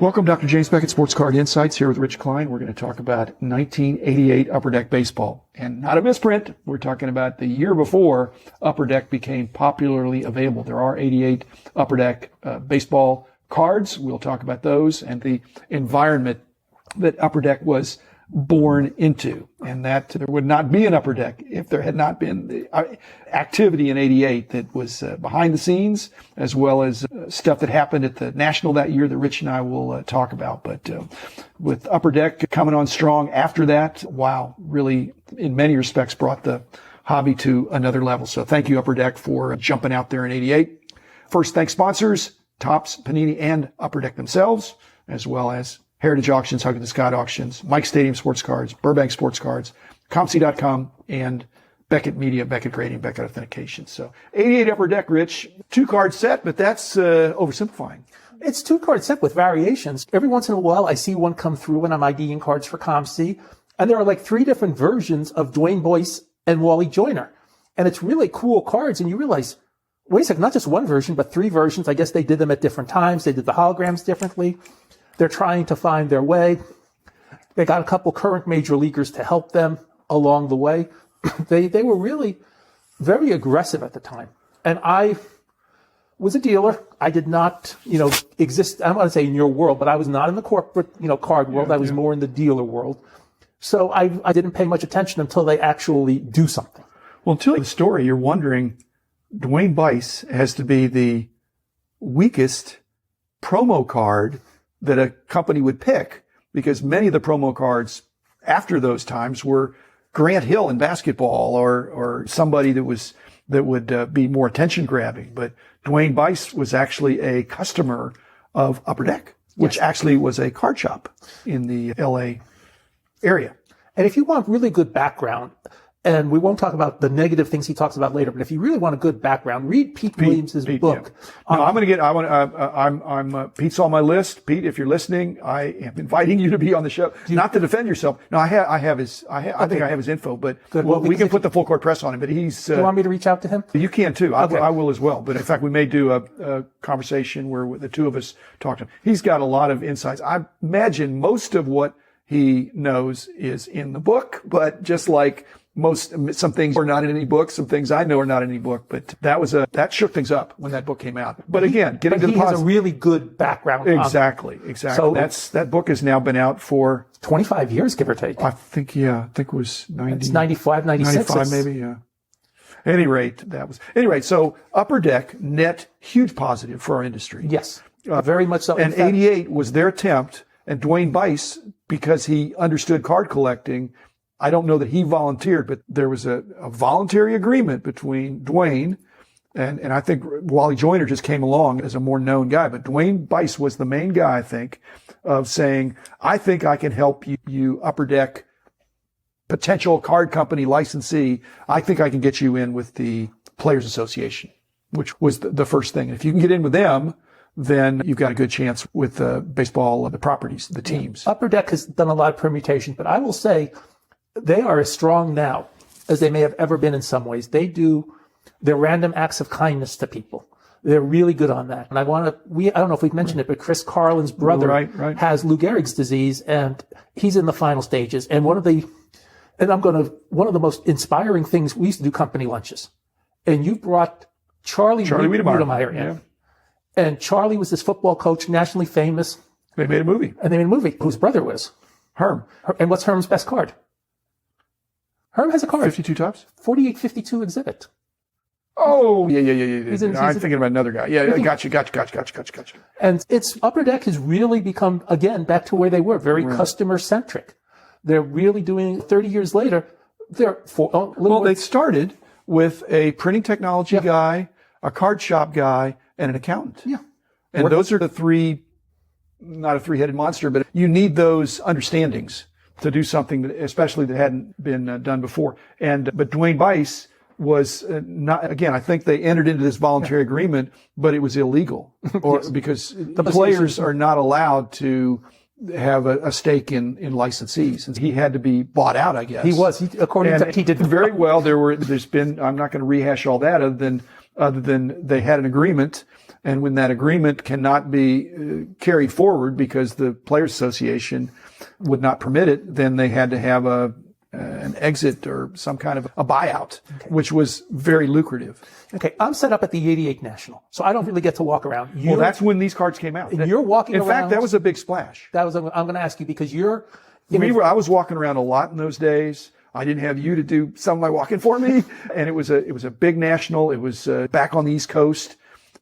Welcome, Dr. James Beckett, Sports Card Insights, here with Rich Klein. We're going to talk about 1988 Upper Deck baseball. And not a misprint. We're talking about the year before Upper Deck became popularly available. There are 88 Upper Deck baseball cards. We'll talk about those and the environment that Upper Deck was born into, and that there would not be an Upper Deck if there had not been the activity in 88 that was behind the scenes, as well as stuff that happened at the National that year that Rich and I will talk about. But with Upper Deck coming on strong after that, wow, really in many respects brought the hobby to another level. So thank you, Upper Deck, for jumping out there in 88. First, thanks sponsors, Topps, Panini, and Upper Deck themselves, as well as Heritage Auctions, Huggins and Scott Auctions, Mike Stadium Sports Cards, Burbank Sports Cards, ComC.com, and Beckett Media, Beckett Grading, Beckett Authentication. So 88 Upper Deck, Rich, 2-card set, but that's oversimplifying. It's 2-card set with variations. Every once in a while, I see one come through when I'm IDing cards for ComC, and there are like 3 different versions of Dwayne Boyce and Wally Joyner. And it's really cool cards, and you realize, wait a second, not just one version, but 3 versions. I guess they did them at different times. They did the holograms differently. They're trying to find their way. They got a couple current major leaguers to help them along the way. They were really very aggressive at the time. And I was a dealer. I did not, exist, I don't want to say in your world, but I was not in the corporate, card world. I was more in the dealer world. So I didn't pay much attention until they actually do something. Well, until the story, you're wondering, Dwayne Boyce has to be the weakest promo card that a company would pick, because many of the promo cards after those times were Grant Hill in basketball or somebody that would be more attention grabbing. But Dwayne Boyce was actually a customer of Upper Deck, which actually was a card shop in the LA area. And if you want really good background, and we won't talk about the negative things he talks about later, but if you really want a good background, read Pete Williams' book. Yeah. No, I'm Pete's on my list. Pete, if you're listening, I am inviting you to be on the show. Not to defend yourself. No, I think I have his info, but we can put the full court press on him. But he's. Do you want me to reach out to him? You can too. Okay. I will as well. But in fact, we may do a conversation where the two of us talk to him. He's got a lot of insights. I imagine most of what he knows is in the book, but just like some things are not in any book, some things I know are not in any book, but that shook things up when that book came out. But again, getting to the positive. He has a really good background. Exactly. So that book has now been out for 25 years, give or take. I think it was 90. It's 95, 96. 95 maybe, yeah. At any rate, so Upper Deck, net huge positive for our industry. Yes. Very much so. And 88 was their attempt, and Dwayne Boyce, because he understood card collecting, I don't know that he volunteered, but there was a voluntary agreement between Dwayne and I think Wally Joyner just came along as a more known guy. But Dwayne Boyce was the main guy, I think, of saying, I think I can help you Upper Deck potential card company licensee. I think I can get you in with the Players Association, which was the first thing. If you can get in with them, then you've got a good chance with baseball, the properties, the teams. Upper Deck has done a lot of permutations, but I will say, they are as strong now as they may have ever been in some ways. They do their random acts of kindness to people. They're really good on that. And I don't know if we've mentioned it, but Chris Carlin's brother has Lou Gehrig's disease, and he's in the final stages. And one of the most inspiring things, we used to do company lunches. And you brought Charlie Wiedemeyer in. Yeah. And Charlie was this football coach, nationally famous. They made a movie. Whose brother was? Herm. And what's Herm's best card? Herm has a card. 52 Topps? 4852 exhibit. Oh, yeah. I'm thinking about another guy. Yeah, gotcha. And Upper Deck has really become, again, back to where they were, very customer-centric. They're really doing, 30 years later, they started with a printing technology guy, a card shop guy, and an accountant. Yeah. And those are the three, not a three-headed monster, but you need those understandings to do something especially that hadn't been done before. But Dwayne Boyce was not, again, I think they entered into this voluntary agreement, but it was illegal because the players are not allowed to have a stake in licensees. And he had to be bought out, I guess. He was, he did very well. There's been, I'm not going to rehash all that other than they had an agreement And when that agreement cannot be carried forward because the Players Association would not permit it, then they had to have an exit or some kind of a buyout, which was very lucrative. Okay, I'm set up at the 88 National, so I don't really get to walk around. Well, that's when these cards came out. You're walking around. In fact, that was a big splash. I'm going to ask you because I was walking around a lot in those days. I didn't have you to do some of my walking for me. And it was a big national. It was back on the East Coast.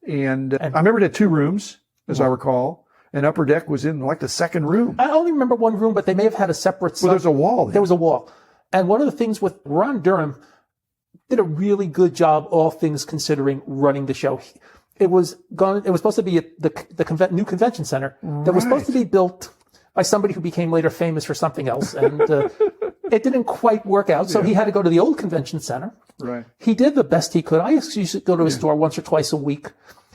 And I remember it had 2 rooms, as I recall. And Upper Deck was in like the second room. I only remember one room, but they may have had a separate. Well, there's a wall there. There was a wall. And one of the things with Ron Durham did a really good job, all things considering, running the show. It was supposed to be at the new convention center that was supposed to be built by somebody who became later famous for something else. And it didn't quite work out. So he had to go to the old convention center. Right. He did the best he could. I used to go to his store once or twice a week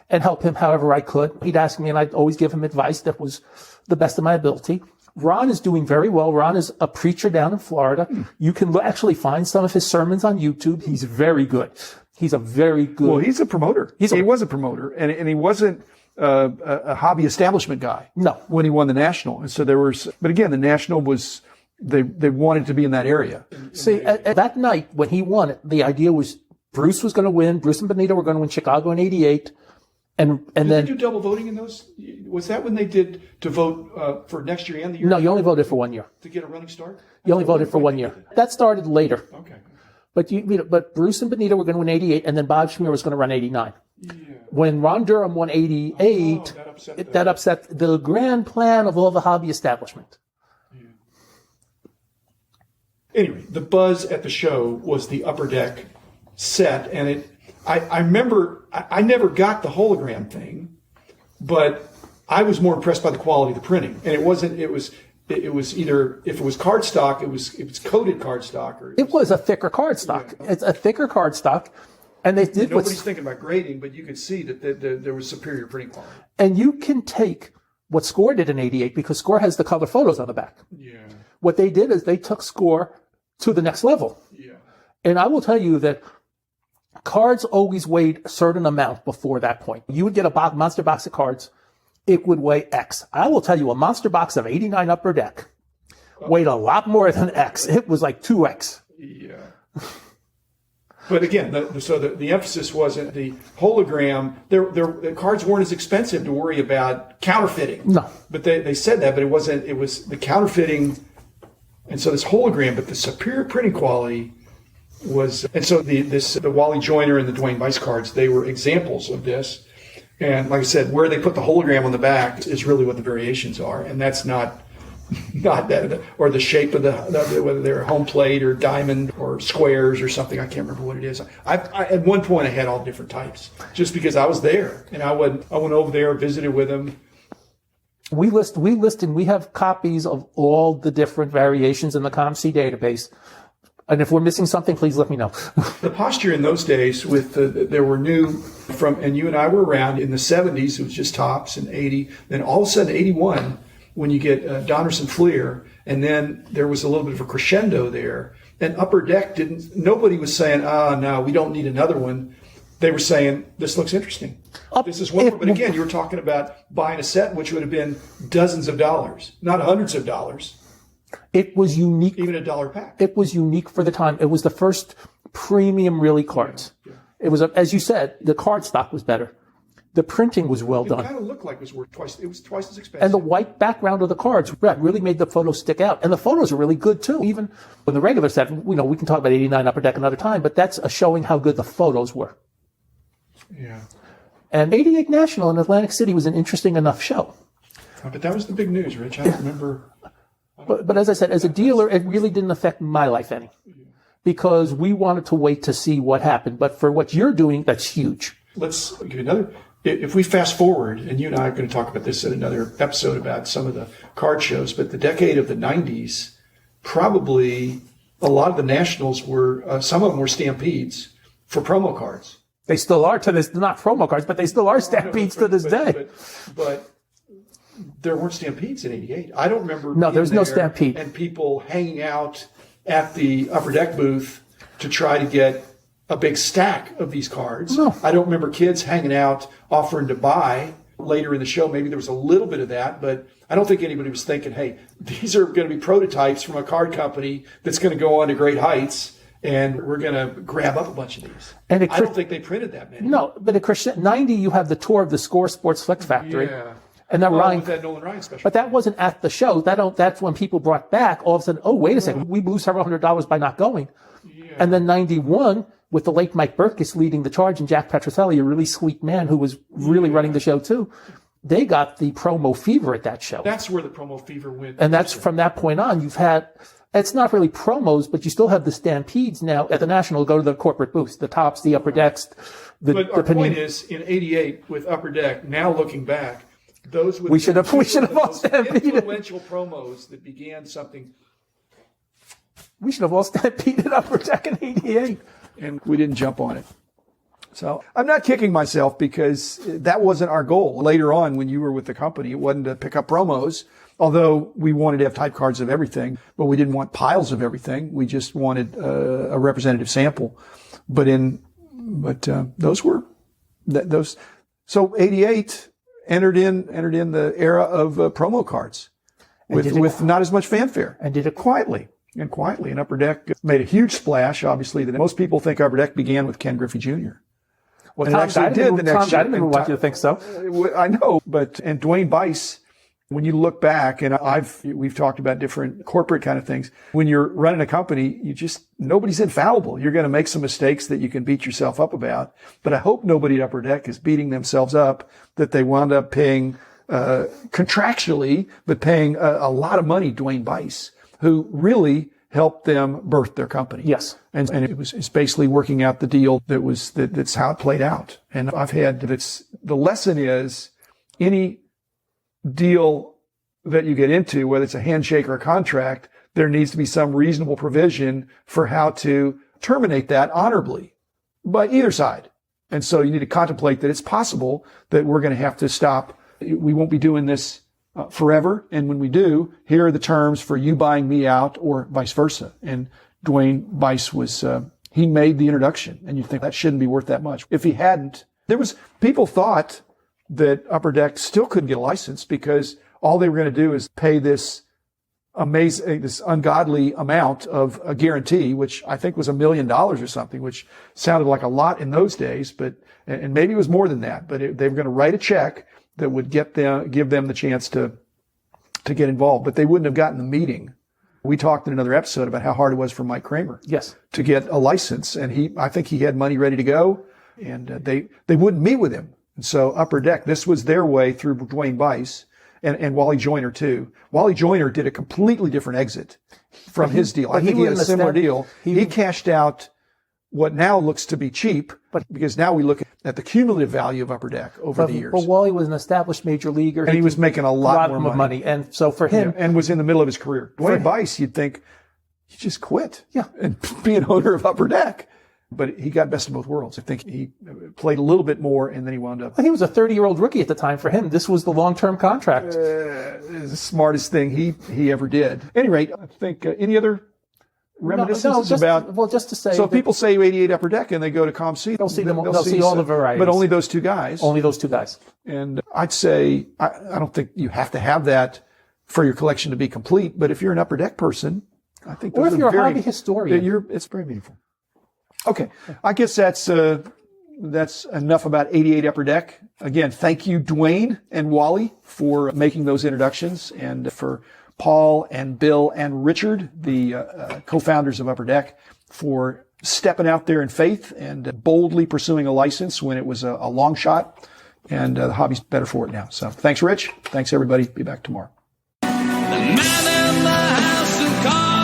and help him however I could. He'd ask me and I'd always give him advice that was the best of my ability. Ron is doing very well. Ron is a preacher down in Florida. You can actually find some of his sermons on YouTube. He's very good. He's a very good. Well, he's a promoter. He was a promoter, and he wasn't a hobby establishment guy. No. When he won the national, and so but again, the national was they wanted to be in that area. See, at that night when he won it, the idea was Bruce was going to win. Bruce and Benito were going to win Chicago in '88. And did then they do double voting in those? Was that when they did to vote for next year and the year? No, you only voted for 1 year. To get a running start? You only voted for 1 year. That started later. Okay. But Bruce and Benito were going to win '88, and then Bob Schmier was going to run '89. Yeah. When Ron Durham won '88, that upset the grand plan of all the hobby establishment. Yeah. Anyway, the buzz at the show was the Upper Deck set, and I remember I never got the hologram thing, but I was more impressed by the quality of the printing. And it was either, if it was cardstock, it was coated cardstock. Or it was a thicker cardstock. Yeah. It's a thicker cardstock. And they did nobody's thinking about grading, but you could see that there was superior printing quality. And you can take what Score did in '88 because Score has the color photos on the back. Yeah. What they did is they took Score to the next level. Yeah. And I will tell you that cards always weighed a certain amount before that point. You would get a monster box of cards. It would weigh X. I will tell you, a monster box of '89 Upper Deck weighed a lot more than X. It was like 2X. Yeah. But again, the emphasis wasn't the hologram. The cards weren't as expensive to worry about counterfeiting. No. But they said that, but it wasn't. It was the counterfeiting, and so this hologram, but the superior printing quality was. And so the Wally Joyner and the Dwayne Weiss cards, they were examples of this. And like I said, where they put the hologram on the back is really what the variations are, and that's not that, or the shape of whether they're home plate or diamond or squares or something. I can't remember what it is. I at one point I had all different types just because I was there, and I went over there, visited with them. We list and we have copies of all the different variations in the ComC database. And if we're missing something, please let me know. The posture in those days there were new and you and I were around in the 70s, it was just Topps, and 80. Then all of a sudden, 81, when you get Donruss and Fleer, and then there was a little bit of a crescendo there. And Upper Deck nobody was saying, no, we don't need another one. They were saying, this looks interesting. This is wonderful. But again, you were talking about buying a set, which would have been dozens of dollars, not hundreds of dollars. It was unique. Even $1 pack. It was unique for the time. It was the first premium really cards. Yeah. It was, as you said, the card stock was better. The printing was well done. It kind of looked like it was worth twice. It was twice as expensive. And the white background of the cards really made the photos stick out. And the photos are really good too. Even when the regular set, we can talk about 89 Upper Deck another time, but that's showing how good the photos were. Yeah. And 88 National in Atlantic City was an interesting enough show. But that was the big news, Rich. I don't remember. But as I said, as a dealer, it really didn't affect my life any, because we wanted to wait to see what happened. But for what you're doing, that's huge. Let's give you another. If we fast forward, and you and I are going to talk about this in another episode about some of the card shows, but the decade of the 90s, probably a lot of the nationals were, some of them were stampedes for promo cards. They still are to this, not promo cards, but they still are stampedes to this day. But there weren't stampedes in '88. I don't remember. No, there's no stampede. And people hanging out at the Upper Deck booth to try to get a big stack of these cards. No. I don't remember kids hanging out offering to buy. Later in the show, maybe there was a little bit of that, but I don't think anybody was thinking, hey, these are going to be prototypes from a card company that's going to go on to great heights, and we're going to grab up a bunch of these. And I don't think they printed that many. No, but at 90, you have the tour of the Score Sports Flex Factory. Yeah. And then Ryan, with that Nolan Ryan special. but that wasn't at the show. That's when people brought back all of a sudden, oh, wait a second, we blew several $100s by not going. Yeah. And then 91, with the late Mike Burkus leading the charge and Jack Petroselli, a really sweet man who was really running the show too, they got the promo fever at that show. That's where the promo fever went. And that's from that point on, you've had, it's not really promos, but you still have the Stampedes now at the National go to the corporate booths, the Tops, the Upper Decks. But our point is, in '88 with Upper Deck, now looking back, those would we should have all stampeded. Influential promos that began something. We should have all stampeded Upper Deck in '88. And we didn't jump on it. So I'm not kicking myself because that wasn't our goal. Later on, when you were with the company, it wasn't to pick up promos, although we wanted to have type cards of everything, but we didn't want piles of everything. We just wanted a representative sample. But those were those. So '88 entered in the era of promo cards with not as much fanfare, and did it quietly. And Upper Deck made a huge splash, obviously, that most people think Upper Deck began with Ken Griffey Jr. Well, Tom Diamond would want you to think so. I know, and Dwayne Bice, when you look back, and we've talked about different corporate kind of things, when you're running a company, nobody's infallible. You're going to make some mistakes that you can beat yourself up about. But I hope nobody at Upper Deck is beating themselves up that they wound up paying, contractually, but paying a lot of money, Dwayne Bice, who really helped them birth their company. Yes. And it's basically working out the deal that's how it played out. And the lesson is any deal that you get into, whether it's a handshake or a contract, there needs to be some reasonable provision for how to terminate that honorably by either side. And so you need to contemplate that it's possible that we're going to have to stop. We won't be doing this forever. And when we do, here are the terms for you buying me out or vice versa. And Dwayne Bice he made the introduction, and you think that shouldn't be worth that much. If he hadn't, people thought that Upper Deck still couldn't get a license because all they were going to do is pay this ungodly amount of a guarantee, which I think was $1 million or something, which sounded like a lot in those days, and maybe it was more than that, but they were going to write a check that would give them the chance to get involved, but they wouldn't have gotten the meeting. We talked in another episode about how hard it was for Mike Kramer. Yes. To get a license, and I think he had money ready to go, and they wouldn't meet with him. And so Upper Deck, this was their way through Dwayne Bice and Wally Joyner too. Wally Joyner did a completely different exit from his deal. I think he had a similar deal. He cashed out what now looks to be cheap, but because now we look at the cumulative value of Upper Deck over the years. Well, Wally was an established major leaguer. And he was making a lot more money. And so for him... Yeah, and was in the middle of his career. Dwayne Bice, you'd think, he just quit. Yeah. And be an owner of Upper Deck. But he got best of both worlds. I think he played a little bit more, and then he wound up... He was a 30-year-old rookie at the time. For him, this was the long-term contract. The smartest thing he ever did. At any rate, I think any other... reminiscences about. Well, just to say. So if people say 88 Upper Deck and they go to ComC, they'll see all the varieties. But only those two guys. Only those two guys. And I'd say, I don't think you have to have that for your collection to be complete. But if you're an Upper Deck person, I think those or if you're a hobby historian, it's very meaningful. Okay. I guess that's enough about 88 Upper Deck. Again, thank you, Dwayne and Wally, for making those introductions, and for Paul and Bill and Richard, the co-founders of Upper Deck, for stepping out there in faith and boldly pursuing a license when it was a long shot. And the hobby's better for it now. So thanks, Rich. Thanks, everybody. Be back tomorrow. The man in the house of cards.